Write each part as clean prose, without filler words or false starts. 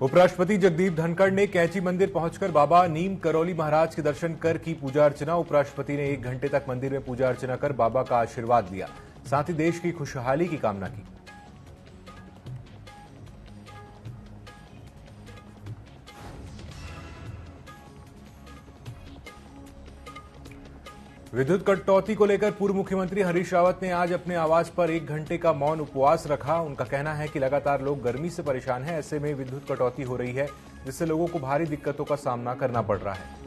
उपराष्ट्रपति जगदीप धनखड़ ने कैंची मंदिर पहुंचकर बाबा नीम करौली महाराज के दर्शन कर की पूजा अर्चना। उपराष्ट्रपति ने 1 घंटे तक मंदिर में पूजा अर्चना कर बाबा का आशीर्वाद लिया, साथ ही देश की खुशहाली की कामना की। विद्युत कटौती को लेकर पूर्व मुख्यमंत्री हरीश रावत ने आज अपने आवास पर 1 घंटे का मौन उपवास रखा। उनका कहना है कि लगातार लोग गर्मी से परेशान हैं, ऐसे में विद्युत कटौती हो रही है जिससे लोगों को भारी दिक्कतों का सामना करना पड़ रहा है।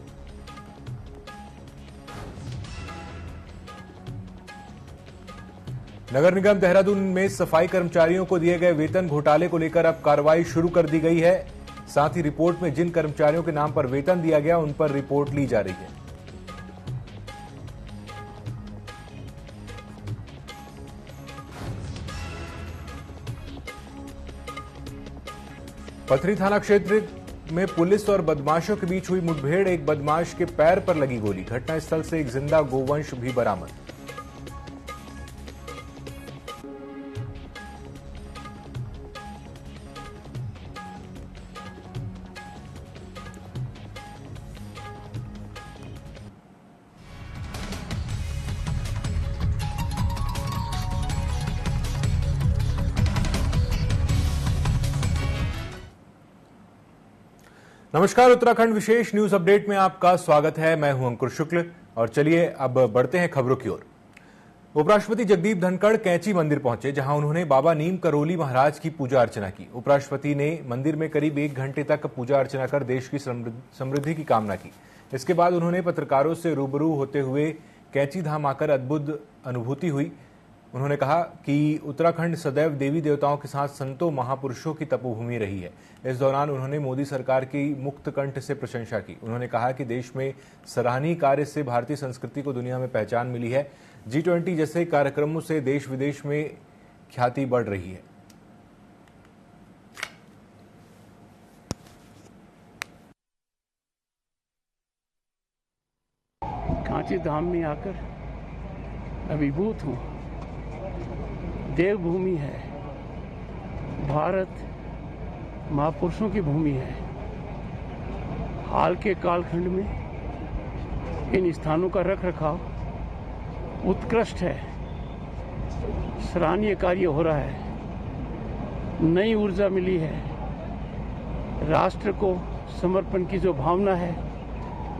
नगर निगम देहरादून में सफाई कर्मचारियों को दिए गए वेतन घोटाले को लेकर अब कार्रवाई शुरू कर दी गई है। साथ ही रिपोर्ट में जिन कर्मचारियों के नाम पर वेतन दिया गया उन पर रिपोर्ट ली जा रही है। पथरी थाना क्षेत्र में पुलिस और बदमाशों के बीच हुई मुठभेड़, एक बदमाश के पैर पर लगी गोली। घटनास्थल से एक जिंदा गोवंश भी बरामद। नमस्कार, उत्तराखंड विशेष न्यूज अपडेट में आपका स्वागत है। मैं हूं अंकुर शुक्ल और चलिए अब बढ़ते हैं खबरों की ओर। उपराष्ट्रपति जगदीप धनखड़ कैंची मंदिर पहुंचे, जहां उन्होंने बाबा नीम करौली महाराज की पूजा अर्चना की। उपराष्ट्रपति ने मंदिर में करीब 1 घंटे तक पूजा अर्चना कर देश की समृद्धि की कामना की। इसके बाद उन्होंने पत्रकारों से रूबरू होते हुए कैंची धाम आकर अद्भुत अनुभूति हुई। उन्होंने कहा कि उत्तराखंड सदैव देवी देवताओं के साथ संतों महापुरुषों की तपोभूमि रही है। इस दौरान उन्होंने मोदी सरकार की मुक्त कंठ से प्रशंसा की। उन्होंने कहा कि देश में सराहनीय कार्य से भारतीय संस्कृति को दुनिया में पहचान मिली है। G20 जैसे कार्यक्रमों से देश विदेश में ख्याति बढ़ रही है। कांची धाम में आकर अभिभूत हूँ। देवभूमि है, भारत महापुरुषों की भूमि है। हाल के कालखंड में इन स्थानों का रख रखाव उत्कृष्ट है, सराहनीय कार्य हो रहा है। नई ऊर्जा मिली है, राष्ट्र को समर्पण की जो भावना है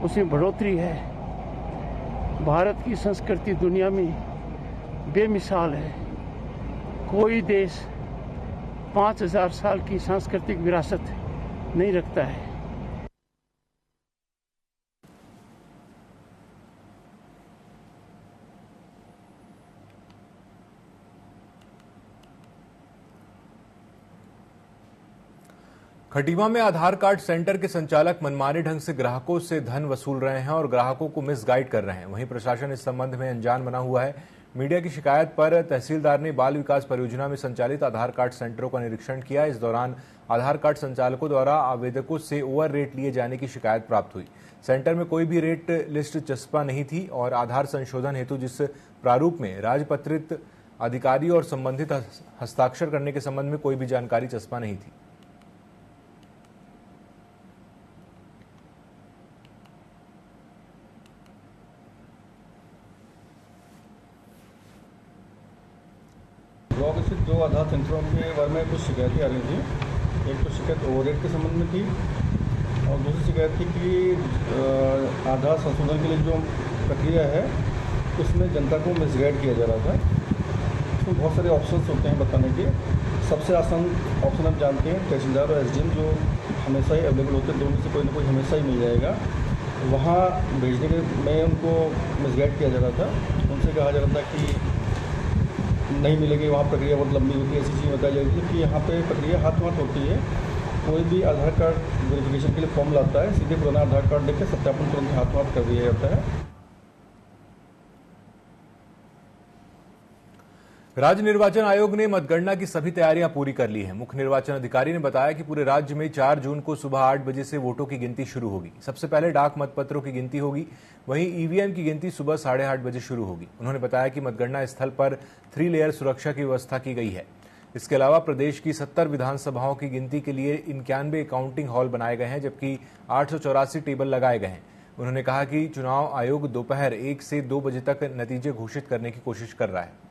उसमें बढ़ोतरी है। भारत की संस्कृति दुनिया में बेमिसाल है। कोई देश 5000 साल की सांस्कृतिक विरासत नहीं रखता है। खटीमा में आधार कार्ड सेंटर के संचालक मनमाने ढंग से ग्राहकों से धन वसूल रहे हैं और ग्राहकों को मिसगाइड कर रहे हैं। वहीं प्रशासन इस संबंध में अनजान बना हुआ है। मीडिया की शिकायत पर तहसीलदार ने बाल विकास परियोजना में संचालित आधार कार्ड सेंटरों का निरीक्षण किया। इस दौरान आधार कार्ड संचालकों द्वारा आवेदकों से ओवर रेट लिए जाने की शिकायत प्राप्त हुई। सेंटर में कोई भी रेट लिस्ट चस्पा नहीं थी और आधार संशोधन हेतु जिस प्रारूप में राजपत्रित अधिकारी और संबंधित हस्ताक्षर करने के संबंध में कोई भी जानकारी चस्पा नहीं थी। ब्लॉक स्थित 2 आधार सेंटरों के बारे में कुछ शिकायतें आ रही थी। एक तो शिकायत ओवररेट के संबंध में थी और दूसरी शिकायत थी कि आधार संशोधन के लिए जो प्रक्रिया है उसमें जनता को मिसगाइड किया जा रहा था। उसमें बहुत सारे ऑप्शंस होते हैं बताने के। सबसे आसान ऑप्शन आप जानते हैं, तहसीलदार और SDM जो हमेशा ही अवेलेबल होते हैं, दोनों से कोई ना कोई हमेशा ही मिल जाएगा। वहाँ भेजने के में उनको मिसगाइड किया जा रहा था। उनसे कहा जा रहा था कि नहीं मिलेगी, वहाँ प्रक्रिया बहुत लंबी होती है, ऐसी चीज़ बताई जाती है कि यहाँ पे प्रक्रिया हाथ होती है। कोई भी आधार कार्ड वेरिफिकेशन के लिए फॉर्म लाता है, सीधे पुराना आधार कार्ड देकर सत्यापन तुरंत हाथ कर दिया जाता है। राज्य निर्वाचन आयोग ने मतगणना की सभी तैयारियां पूरी कर ली हैं। मुख्य निर्वाचन अधिकारी ने बताया कि पूरे राज्य में 4 जून को सुबह 8 बजे से वोटों की गिनती शुरू होगी। सबसे पहले डाक मतपत्रों की गिनती होगी, वहीं ईवीएम की गिनती सुबह 8:30 बजे शुरू होगी। उन्होंने बताया कि मतगणना स्थल पर 3 लेयर सुरक्षा की व्यवस्था की गई है। इसके अलावा प्रदेश की 70 विधानसभाओं की गिनती के लिए 91 काउंटिंग हॉल बनाए गए हैं, जबकि 884 टेबल लगाए गए हैं। उन्होंने कहा कि चुनाव आयोग दोपहर 1 से 2 बजे तक नतीजे घोषित करने की कोशिश कर रहा है।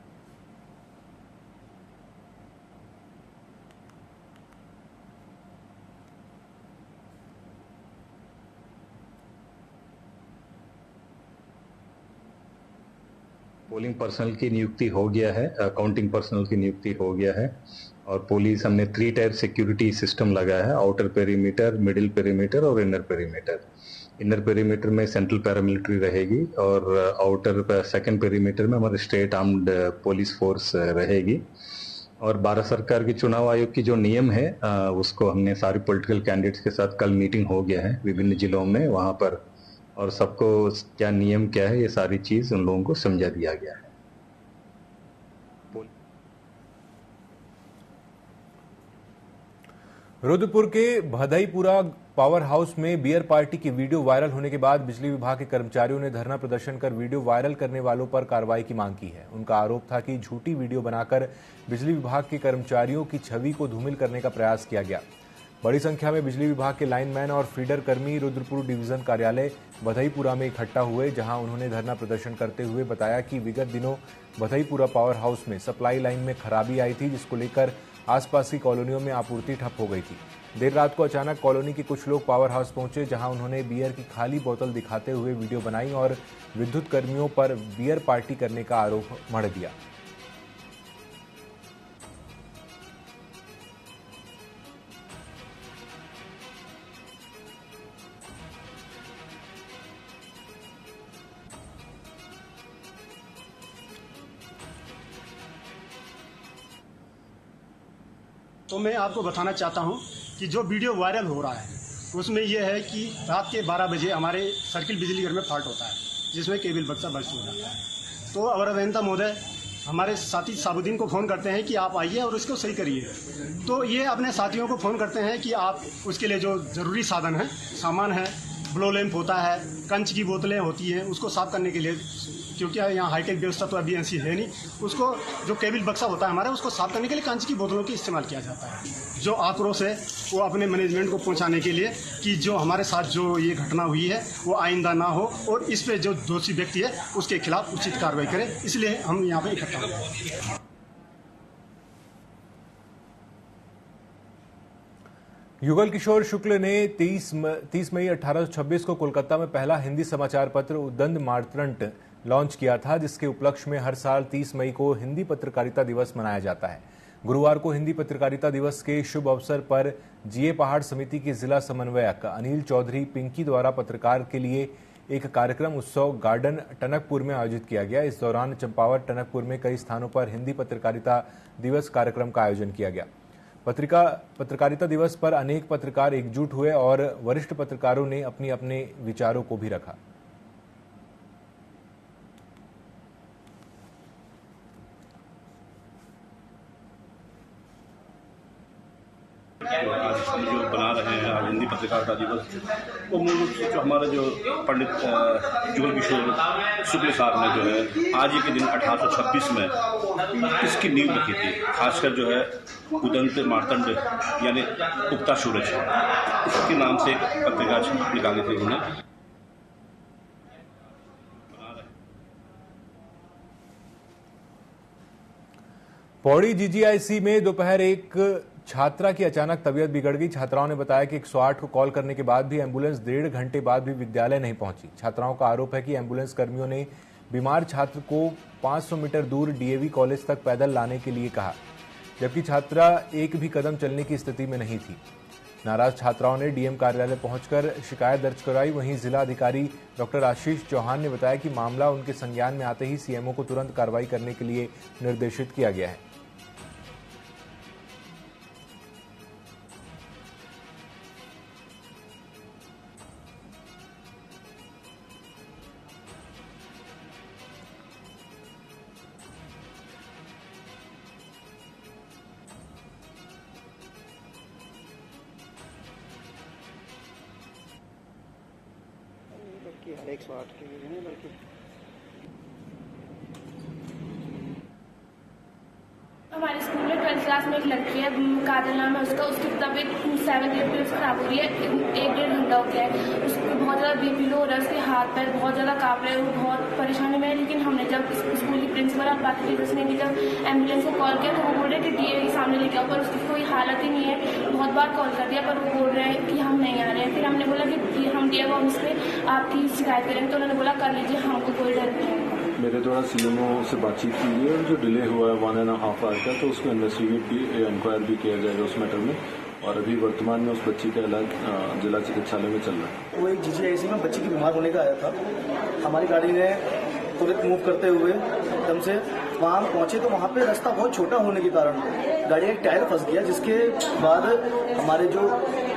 पोलिंग पर्सनल की नियुक्ति हो गया है, काउंटिंग पर्सनल की नियुक्ति हो गया है और पुलिस हमने 3 टायर सिक्योरिटी सिस्टम लगाया है, आउटर पेरीमीटर, मिडिल पेरीमीटर और इनर पेरीमीटर। इनर पेरीमीटर में सेंट्रल पैरामिलिट्री रहेगी और आउटर सेकंड पेरीमीटर में हमारे स्टेट आर्म्ड पुलिस फोर्स रहेगी। और भारत सरकार की चुनाव आयोग की जो नियम है उसको हमने सारे पॉलिटिकल कैंडिडेट्स के साथ कल मीटिंग हो गया है विभिन्न जिलों में वहां पर, और सबको क्या नियम क्या है ये सारी चीज उन लोगों को समझा दिया गया है। रुद्रपुर के भदईपुरा पावर हाउस में बियर पार्टी की वीडियो वायरल होने के बाद बिजली विभाग के कर्मचारियों ने धरना प्रदर्शन कर वीडियो वायरल करने वालों पर कार्रवाई की मांग की है। उनका आरोप था कि झूठी वीडियो बनाकर बिजली विभाग के कर्मचारियों की छवि को धूमिल करने का प्रयास किया गया। बड़ी संख्या में बिजली विभाग के लाइनमैन और फीडर कर्मी रुद्रपुर डिवीजन कार्यालय भदईपुरा में इकट्ठा हुए, जहां उन्होंने धरना प्रदर्शन करते हुए बताया कि विगत दिनों भदईपुरा पावर हाउस में सप्लाई लाइन में खराबी आई थी, जिसको लेकर आसपास की कॉलोनियों में आपूर्ति ठप हो गई थी। देर रात को अचानक कॉलोनी के कुछ लोग पावर हाउस पहुंचे, जहां उन्होंने बियर की खाली बोतल दिखाते हुए वीडियो बनाई और विद्युत कर्मियों पर बियर पार्टी करने का आरोप मढ़ दिया। तो मैं आपको बताना चाहता हूं कि जो वीडियो वायरल हो रहा है उसमें यह है कि रात के 12 बजे हमारे सर्किल बिजली घर में फॉल्ट होता है, जिसमें केबल बक्सा बर्स्ट हो जाता है। तो अवर अभियंता महोदय हमारे साथी साबुद्दीन को फ़ोन करते हैं कि आप आइए और इसको सही करिए। तो ये अपने साथियों को फ़ोन करते हैं कि आप उसके लिए जो ज़रूरी साधन है, सामान है, ब्लो लैंप होता है, कंच की बोतलें होती हैं, उसको साफ़ करने के लिए, क्योंकि यहाँ हाईटेक व्यवस्था तो अभी ऐसी है नहीं, उसको जो केबल बक्सा होता है हमारा, उसको साफ़ करने के लिए कंच की बोतलों का इस्तेमाल किया जाता है। जो आक्रोश है वो अपने मैनेजमेंट को पहुंचाने के लिए कि जो हमारे साथ जो ये घटना हुई है वो आइंदा ना हो और इस पे जो दोषी व्यक्ति है उसके खिलाफ उचित कार्रवाई करें, इसलिए हम यहाँ पे इकट्ठा हुए हैं। युगल किशोर शुक्ल ने 30 मई 1826 को कोलकाता में पहला हिंदी समाचार पत्र उद्दंड मार्तंड लॉन्च किया था, जिसके उपलक्ष्य में हर साल 30 मई को हिंदी पत्रकारिता दिवस मनाया जाता है। गुरुवार को हिंदी पत्रकारिता दिवस के शुभ अवसर पर जीए पहाड़ समिति के जिला समन्वयक अनिल चौधरी पिंकी द्वारा पत्रकार के लिए एक कार्यक्रम उत्सव गार्डन टनकपुर में आयोजित किया गया। इस दौरान चंपावत टनकपुर में कई स्थानों पर हिंदी पत्रकारिता दिवस कार्यक्रम का आयोजन किया गया। पत्रकारिता दिवस पर अनेक पत्रकार एकजुट हुए और वरिष्ठ पत्रकारों ने अपने अपने विचारों को भी रखा। आज हम जो बना रहे हैं आज हिंदी पत्रकारिता दिवस, वो मूल रूप से जो हमारे जो पंडित युगल किशोर शुक्ल साहब ने जो है आज ही के दिन 1826 में इसकी नींव रखी थी। खासकर जो है उदंत मार्तंड यानी उगता सूरज, इसके नाम से एक पत्रिका निकाली थी उन्होंने। पौड़ी जीजीआईसी में दोपहर एक छात्रा की अचानक तबीयत बिगड़ गई। छात्राओं ने बताया कि 108 को कॉल करने के बाद भी एम्बुलेंस 1.5 घंटे बाद भी विद्यालय नहीं पहुंची। छात्राओं का आरोप है कि एम्बुलेंस कर्मियों ने बीमार छात्र को 500 मीटर दूर डीएवी कॉलेज तक पैदल लाने के लिए कहा, जबकि छात्रा एक भी कदम चलने की स्थिति में नहीं थी। नाराज छात्राओं ने डीएम कार्यालय पहुंचकर शिकायत दर्ज कराई। वहीं जिला अधिकारी डॉक्टर आशीष चौहान ने बताया कि मामला उनके संज्ञान में आते ही सीएमओ को तुरंत कार्रवाई करने के लिए निर्देशित किया गया है। हर 108 के लिए नहीं बल्कि हमारे स्कूल में क्लास में एक लड़की है, काजल नाम है उसका, उसकी तबीयत 7 डेज खराब हो रही है, 1-1.5 घंटा हो गया है। उसको बहुत ज़्यादा BP लो हो रहा है, उसके हाथ पैर बहुत ज़्यादा काँप रहे हैं, वो बहुत परेशानी में है। लेकिन हमने जब स्कूल की प्रिंसिपल और बाकी टीचर्स ने भी जब एम्बुलेंस को कॉल किया तो वो बोल रहे कि DA के सामने लेके आओ, पर उसकी कोई हालत ही नहीं है। बहुत बार कॉल कर दिया पर वो बोल रहे हैं कि हम नहीं आ रहे हैं। फिर हमने बोला कि हम DA ऑफिस पे आपकी शिकायत करेंगे, तो उन्होंने बोला कर लीजिए, हमको कोई डर नहीं है। मेरे द्वारा CMO से बातचीत की गई और जो डिले हुआ है 1.5 आवर का, तो उसको इन्वेस्टिगेट भी, इंक्वायर भी किया जाएगा उस मैटर में। और अभी वर्तमान में उस बच्ची का इलाज जिला चिकित्सालय में चल रहा है। वो एक GGIC में बच्ची की बीमार होने का आया था। हमारी गाड़ी ने तुरंत मूव करते हुए एकदम से वहाँ पहुंचे, तो वहाँ पे रास्ता बहुत छोटा होने के कारण गाड़ी का एक टायर फंस गया, जिसके बाद हमारे जो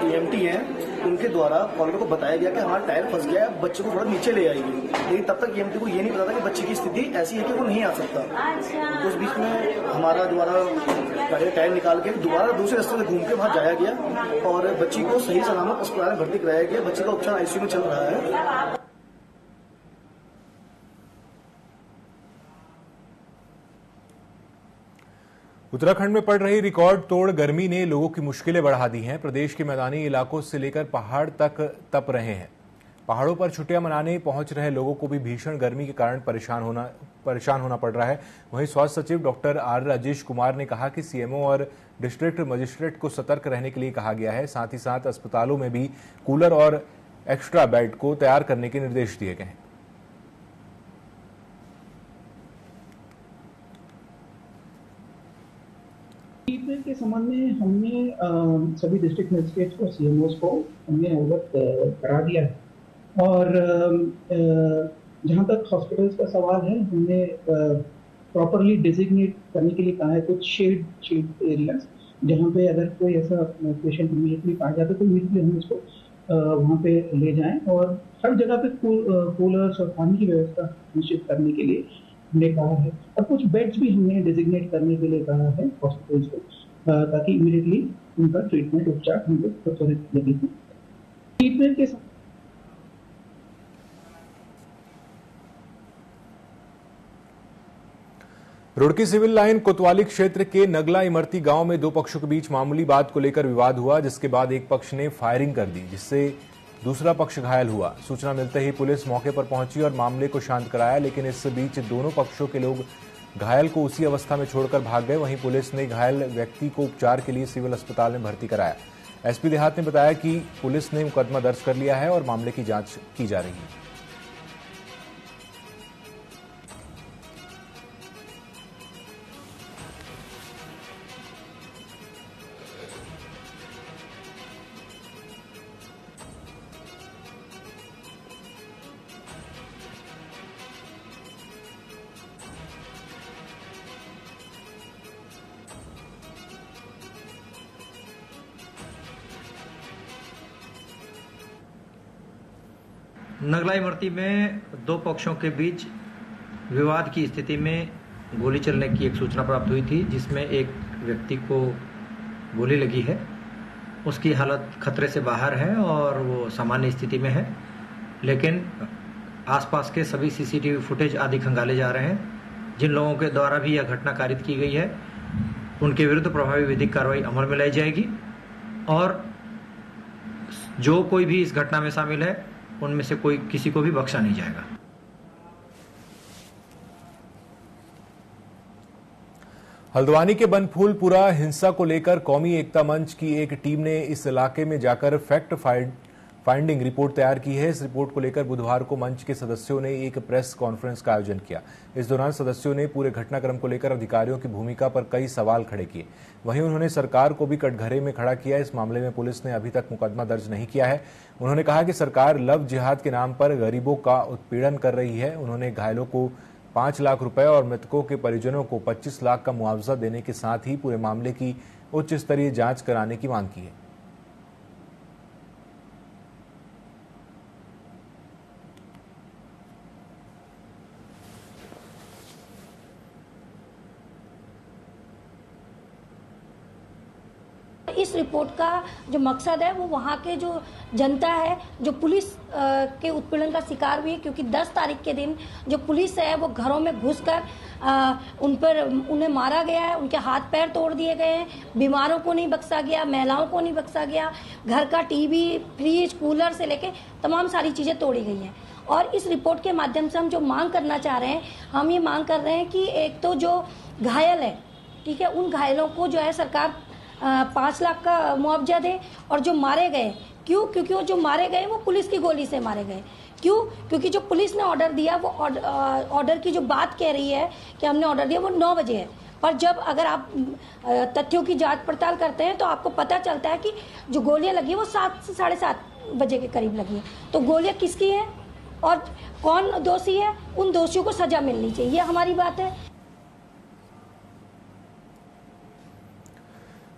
EMT हैं उनके द्वारा कॉलर को बताया गया कि हमारा टायर फंस गया है, बच्चे को थोड़ा नीचे ले आएगी। लेकिन तब तक EMT को ये नहीं पता था कि बच्चे की स्थिति ऐसी है कि वो नहीं आ सकता। तो उस बीच में हमारा द्वारा गाड़ी का टायर निकाल के दोबारा दूसरे रास्ते से घूम के वहाँ जाया गया और बच्ची को सही सलामत अस्पताल में भर्ती कराया गया। बच्चे का उपचार ICU में चल रहा है। उत्तराखंड में पड़ रही रिकॉर्ड तोड़ गर्मी ने लोगों की मुश्किलें बढ़ा दी हैं। प्रदेश के मैदानी इलाकों से लेकर पहाड़ तक तप रहे हैं। पहाड़ों पर छुट्टियां मनाने पहुंच रहे लोगों को भी भीषण गर्मी के कारण परेशान होना पड़ रहा है। वहीं स्वास्थ्य सचिव डॉक्टर R राजेश कुमार ने कहा कि CMO और डिस्ट्रिक्ट मजिस्ट्रेट को सतर्क रहने के लिए कहा गया है। साथ ही साथ अस्पतालों में भी कूलर और एक्स्ट्रा बेड को तैयार करने के निर्देश दिए गए हैं। ट्रीटमेंट के संबंध में हमने सभी डिस्ट्रिक्ट मजिस्ट्रेट्स और CMOs को हमने अवगत करा दिया है। और जहाँ तक हॉस्पिटल्स का सवाल है, हमने प्रॉपरली डिजिग्नेट करने के लिए कहा है कुछ शेड एरियाज, जहाँ पे अगर कोई ऐसा पेशेंट इमीडिएटली पाया जाता है तो इमीडिएटली हम उसको वहाँ पे ले जाएं। और हर जगह पे कूलर्स और पानी की व्यवस्था निश्चित करने के लिए हमने कहा है। और कुछ बेड्स भी हमने डिजिग्नेट करने के लिए कहा है हॉस्पिटल्स को, ताकि इमीडिएटली उनका ट्रीटमेंट उपचार हम लोग त्वरित लगे। ट्रीटमेंट के रुड़की सिविल लाइन कोतवाली क्षेत्र के नगला इमरती गांव में दो पक्षों के बीच मामूली बात को लेकर विवाद हुआ, जिसके बाद एक पक्ष ने फायरिंग कर दी, जिससे दूसरा पक्ष घायल हुआ। सूचना मिलते ही पुलिस मौके पर पहुंची और मामले को शांत कराया, लेकिन इस बीच दोनों पक्षों के लोग घायल को उसी अवस्था में छोड़कर भाग गए। वहीं पुलिस ने घायल व्यक्ति को उपचार के लिए सिविल अस्पताल में भर्ती कराया। SP देहात ने बताया कि पुलिस ने मुकदमा दर्ज कर लिया है और मामले की जांच की जा रही है। नगला इमरती में दो पक्षों के बीच विवाद की स्थिति में गोली चलने की एक सूचना प्राप्त हुई थी, जिसमें एक व्यक्ति को गोली लगी है। उसकी हालत खतरे से बाहर है और वो सामान्य स्थिति में है, लेकिन आसपास के सभी CCTV फुटेज आदि खंगाले जा रहे हैं। जिन लोगों के द्वारा भी यह घटना कारित की गई है, उनके विरुद्ध प्रभावी विधिक कार्रवाई अमल में लाई जाएगी और जो कोई भी इस घटना में शामिल है उनमें से कोई किसी को भी बख्शा नहीं जाएगा। हल्द्वानी के बनफूलपुरा हिंसा को लेकर कौमी एकता मंच की एक टीम ने इस इलाके में जाकर फैक्ट फाइंडिंग रिपोर्ट तैयार की है। इस रिपोर्ट को लेकर बुधवार को मंच के सदस्यों ने एक प्रेस कॉन्फ्रेंस का आयोजन किया। इस दौरान सदस्यों ने पूरे घटनाक्रम को लेकर अधिकारियों की भूमिका पर कई सवाल खड़े किए। वहीं उन्होंने सरकार को भी कटघरे में खड़ा किया। इस मामले में पुलिस ने अभी तक मुकदमा दर्ज नहीं किया है। उन्होंने कहा कि सरकार लव जिहाद के नाम पर गरीबों का उत्पीड़न कर रही है। उन्होंने घायलों को 5 लाख रुपए और मृतकों के परिजनों को 25 लाख का मुआवजा देने के साथ ही पूरे मामले की उच्च स्तरीय जांच कराने की मांग की है। इस रिपोर्ट का जो मकसद है वो वहाँ के जो जनता है जो पुलिस के उत्पीड़न का शिकार हुई है, क्योंकि 10 तारीख के दिन जो पुलिस है वो घरों में घुसकर उन्हें मारा गया है, उनके हाथ पैर तोड़ दिए गए हैं, बीमारों को नहीं बख्शा गया, महिलाओं को नहीं बख्शा गया, घर का टीवी, फ्रिज, कूलर से लेके तमाम सारी चीज़ें तोड़ी गई हैं। और इस रिपोर्ट के माध्यम से हम जो मांग करना चाह रहे हैं, हम ये मांग कर रहे हैं कि एक तो जो घायल है, ठीक है, उन घायलों को जो है सरकार 5 लाख का मुआवजा दे, और जो मारे गए, क्यों? क्योंकि वो जो मारे गए वो पुलिस की गोली से मारे गए। क्यों? क्योंकि जो पुलिस ने ऑर्डर दिया वो ऑर्डर की जो बात कह रही है कि हमने ऑर्डर दिया वो 9 बजे है, पर जब अगर आप तथ्यों की जांच पड़ताल करते हैं तो आपको पता चलता है कि जो गोलियां लगी वो 7 से 7:30 बजे के करीब लगी है। तो गोलियां किसकी हैं और कौन दोषी है, उन दोषियों को सजा मिलनी चाहिए, ये हमारी बात है।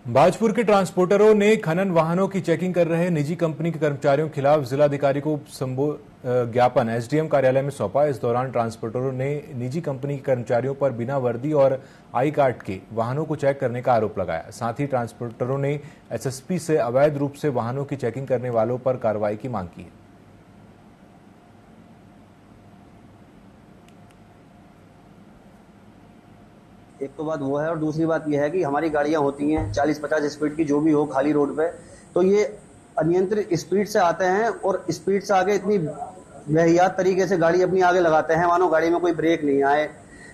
बाजपुर के ट्रांसपोर्टरों ने खनन वाहनों की चेकिंग कर रहे निजी कंपनी के कर्मचारियों के खिलाफ जिलाधिकारी को ज्ञापन एसडीएम कार्यालय में सौंपा। इस दौरान ट्रांसपोर्टरों ने निजी कंपनी के कर्मचारियों पर बिना वर्दी और आई कार्ड के वाहनों को चेक करने का आरोप लगाया। साथ ही ट्रांसपोर्टरों ने एसएसपी से अवैध रूप से वाहनों की चेकिंग करने वालों पर कार्रवाई की मांग की है। एक तो बात वो है, और दूसरी बात यह है कि हमारी गाड़ियां होती हैं 40-50 स्पीड की, जो भी हो खाली रोड पे, तो ये अनियंत्रित स्पीड से आते हैं और स्पीड से आगे इतनी बेहियात तरीके से गाड़ी अपनी आगे लगाते हैं, मानो गाड़ी में कोई ब्रेक नहीं आए,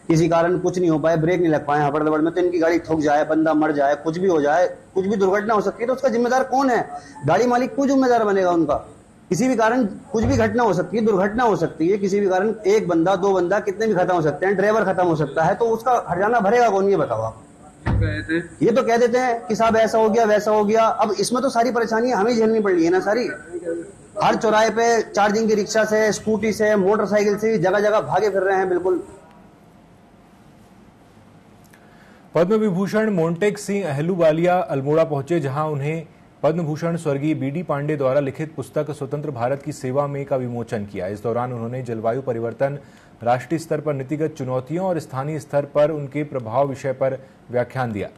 किसी कारण कुछ नहीं हो पाए, ब्रेक नहीं लग पाए हपड़ दबड़ में, तो इनकी गाड़ी ठुक जाए, बंदा मर जाए, कुछ भी हो जाए, कुछ भी दुर्घटना हो सकती है, तो उसका जिम्मेदार कौन है? गाड़ी मालिक को जिम्मेदार बनेगा उनका। किसी भी कारण कुछ भी घटना हो सकती है, दुर्घटना हो सकती है, किसी भी कारण एक बंदा, 2 बंदा, कितने भी खत्म हो सकते हैं, ड्राइवर खत्म हो सकता है, तो उसका हर्जाना भरेगा कौन, ये बताओ आप। ये तो कह देते हैं कि साहब ऐसा हो गया, वैसा हो गया। अब इसमें तो सारी परेशानियां हमें झेलनी पड़ रही है ना सारी। हर चौराहे पे चार्जिंग की रिक्शा से, स्कूटी से, मोटरसाइकिल से जगह जगह भागे फिर रहे हैं। बिल्कुल। पद्म विभूषण मोंटेक सिंह अहलूवालिया अल्मोड़ा पहुंचे, जहां उन्हें पद्म भूषण स्वर्गीय बीडी पांडे द्वारा लिखित पुस्तक स्वतंत्र भारत की सेवा में का विमोचन किया। इस दौरान उन्होंने जलवायु परिवर्तन, राष्ट्रीय स्तर पर नीतिगत चुनौतियों और स्थानीय स्तर पर उनके प्रभाव विषय पर व्याख्यान दिया।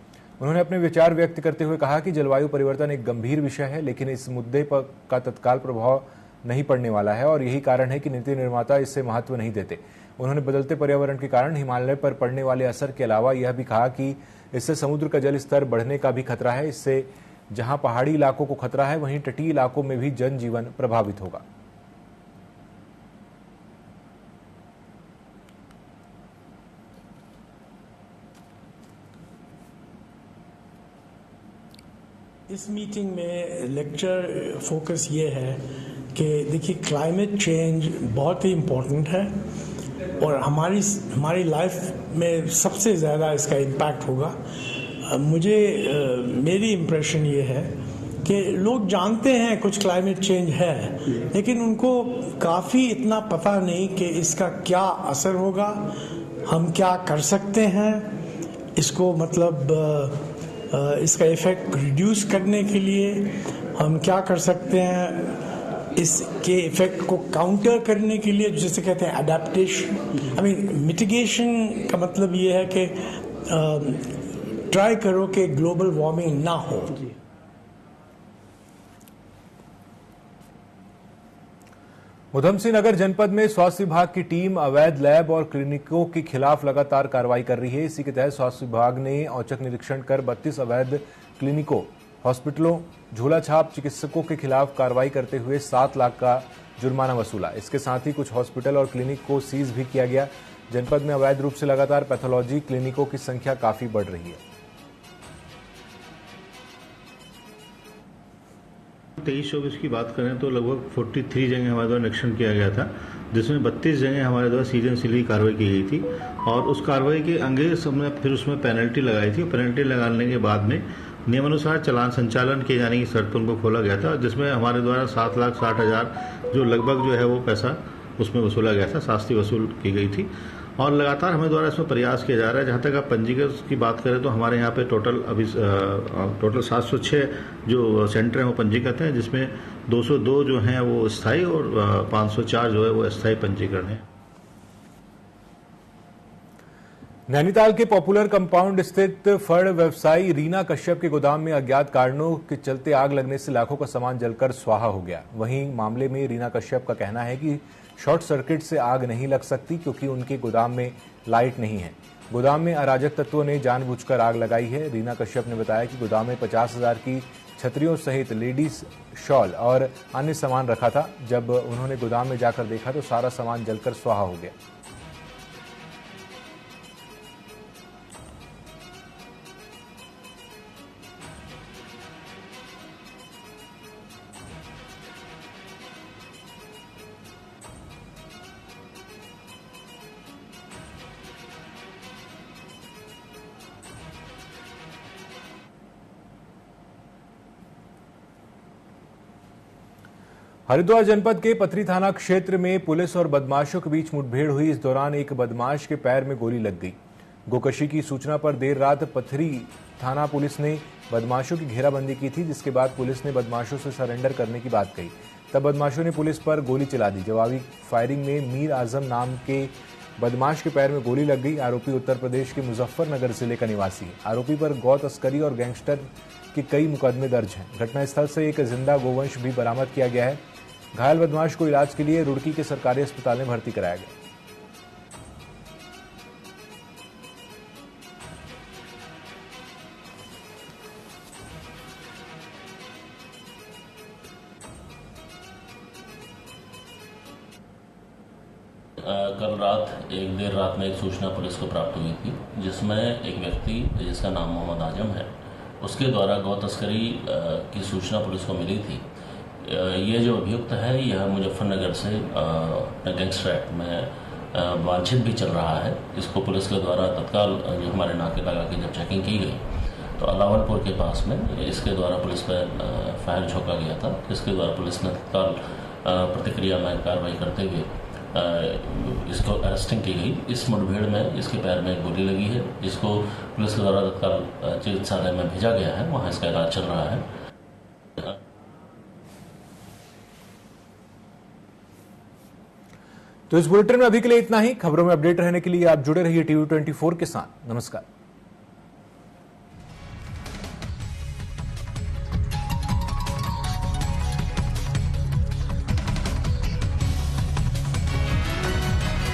उन्होंने अपने विचार व्यक्त करते हुए कहा कि जलवायु परिवर्तन एक गंभीर विषय है, लेकिन इस मुद्दे पर का तत्काल प्रभाव नहीं पड़ने वाला है और यही कारण है कि नीति निर्माता इससे महत्व नहीं देते। उन्होंने बदलते पर्यावरण के कारण हिमालय पर पड़ने वाले असर के अलावा यह भी कहा कि इससे समुद्र का जल स्तर बढ़ने का भी खतरा है। इससे जहां पहाड़ी इलाकों को खतरा है, वहीं तटीय इलाकों में भी जनजीवन प्रभावित होगा। इस मीटिंग में लेक्चर फोकस ये है कि देखिए क्लाइमेट चेंज बहुत ही इम्पोर्टेंट है और हमारी लाइफ में सबसे ज़्यादा इसका इम्पैक्ट होगा। मेरी इम्प्रेशन ये है कि लोग जानते हैं कुछ क्लाइमेट चेंज है, लेकिन उनको काफ़ी इतना पता नहीं कि इसका क्या असर होगा, हम क्या कर सकते हैं इसको, मतलब इसका इफेक्ट रिड्यूस करने के लिए हम क्या कर सकते हैं, इसके इफेक्ट को काउंटर करने के लिए, जैसे कहते हैं अडेप्टेशन। मिटिगेशन का मतलब ये है कि ट्राई करो कि ग्लोबल वार्मिंग ना हो। उधमसिंह नगर जनपद में स्वास्थ्य विभाग की टीम अवैध लैब और क्लिनिकों के खिलाफ लगातार कार्रवाई कर रही है। इसी के तहत स्वास्थ्य विभाग ने औचक निरीक्षण कर 32 अवैध क्लिनिकों, हॉस्पिटलों, झोला छाप चिकित्सकों के खिलाफ कार्रवाई करते हुए 7 लाख का जुर्माना वसूला। इसके साथ ही कुछ हॉस्पिटल और क्लिनिक को सीज भी किया गया। जनपद में अवैध रूप से लगातार पैथोलॉजी क्लिनिकों की संख्या काफी बढ़ रही है। 23-24 की बात करें तो लगभग 43 जगह हमारे द्वारा निरीक्षण किया गया था, जिसमें 32 जगह हमारे द्वारा सीजन सिली कार्रवाई की गई थी और उस कार्रवाई के अंगे हमने फिर उसमें पेनल्टी लगाई थी। पेनल्टी लगाने के बाद में नियमानुसार चालान संचालन किए जाने की शर्त पर उनको खोला गया था, जिसमें हमारे द्वारा 7,60,000 जो लगभग जो है वो पैसा उसमें वसूला गया था, शास्ति वसूल की गई थी और लगातार हमें द्वारा इसमें प्रयास किया जा रहा है। जहाँ तक आप पंजीकृत की बात करें तो हमारे यहाँ पे टोटल 706 जो सेंटर हैं वो पंजीकृत हैं, जिसमें 202 जो हैं वो स्थायी और 504 जो है वो अस्थायी पंजीकरण है। नैनीताल के पॉपुलर कंपाउंड स्थित फड़ व्यवसायी रीना कश्यप के गोदाम में अज्ञात कारणों के चलते आग लगने से लाखों का सामान जलकर स्वाहा हो गया। वहीं मामले में रीना कश्यप का कहना है कि शॉर्ट सर्किट से आग नहीं लग सकती क्योंकि उनके गोदाम में लाइट नहीं है। गोदाम में अराजक तत्वों ने जानबूझकर आग लगाई है। रीना कश्यप ने बताया कि गोदाम में 50,000 की छतरियों सहित लेडीज शॉल और अन्य सामान रखा था। जब उन्होंने गोदाम में जाकर देखा तो सारा सामान जलकर स्वाहा हो गया। हरिद्वार जनपद के पथरी थाना क्षेत्र में पुलिस और बदमाशों के बीच मुठभेड़ हुई। इस दौरान एक बदमाश के पैर में गोली लग गई। गोकशी की सूचना पर देर रात पथरी थाना पुलिस ने बदमाशों की घेराबंदी की थी, जिसके बाद पुलिस ने बदमाशों से सरेंडर करने की बात कही। तब बदमाशों ने पुलिस पर गोली चला दी। जवाबी फायरिंग में मीर आजम नाम के बदमाश के पैर में गोली लग गई। आरोपी उत्तर प्रदेश के मुजफ्फरनगर जिले का निवासी है। आरोपी पर गौ तस्करी और गैंगस्टर के कई मुकदमे दर्ज हैं। घटनास्थल से एक जिंदा गोवंश भी बरामद किया गया है। घायल बदमाश को इलाज के लिए रुड़की के सरकारी अस्पताल में भर्ती कराया गया। कल रात देर रात में एक सूचना पुलिस को प्राप्त हुई थी, जिसमें एक व्यक्ति जिसका नाम मोहम्मद आजम है, उसके द्वारा गौ तस्करी की सूचना पुलिस को मिली थी। ये जो अभियुक्त है यह मुजफ्फरनगर से गैंगस्टर एक्ट में वांछित भी चल रहा है। इसको पुलिस के द्वारा तत्काल जो हमारे नाके लगा के जब चेकिंग की गई तो अलावलपुर के पास में इसके द्वारा पुलिस पर फायर झोंका गया था, जिसके द्वारा पुलिस ने तत्काल प्रतिक्रिया में कार्रवाई करते हुए इसको अरेस्टिंग की गई। इस मुठभेड़ में इसके पैर में गोली लगी है, जिसको पुलिस के द्वारा तत्काल चिकित्सालय में भेजा गया है। वहाँ इसका इलाज चल रहा है। तो इस बुलेटिन में अभी के लिए इतना ही। खबरों में अपडेट रहने के लिए आप जुड़े रहिए TV24 के साथ। नमस्कार।